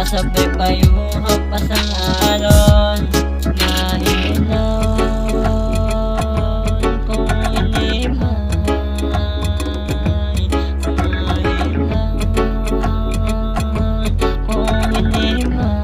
Sumasabay pa yung hampas ng alon. Mahilaw kung hindi may, mahilaw kung hindi may.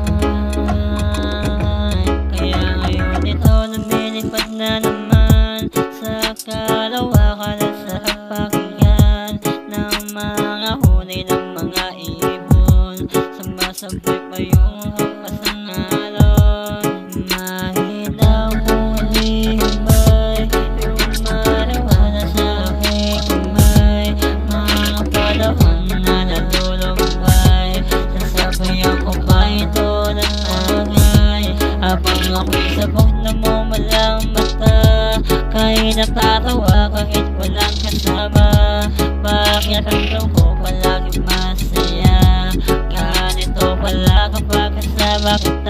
Kaya ngayon ito lumilipad na naman sa kalawakan at sa pakinggan ng mga huni ng mga ibon. Sumasabay pa yung hampas ng alon. Mahilaw kung hindi may, yung mariwana sa aking kamay. Mga panahon na natulumbay, sasabayan ko pa ito ng angay. Habang ako'y sabog na mumalang mata, kahit natatawa kahit walang kasama. Bakit ang ko palagi masaya? Ganito pala kapag kasama kita.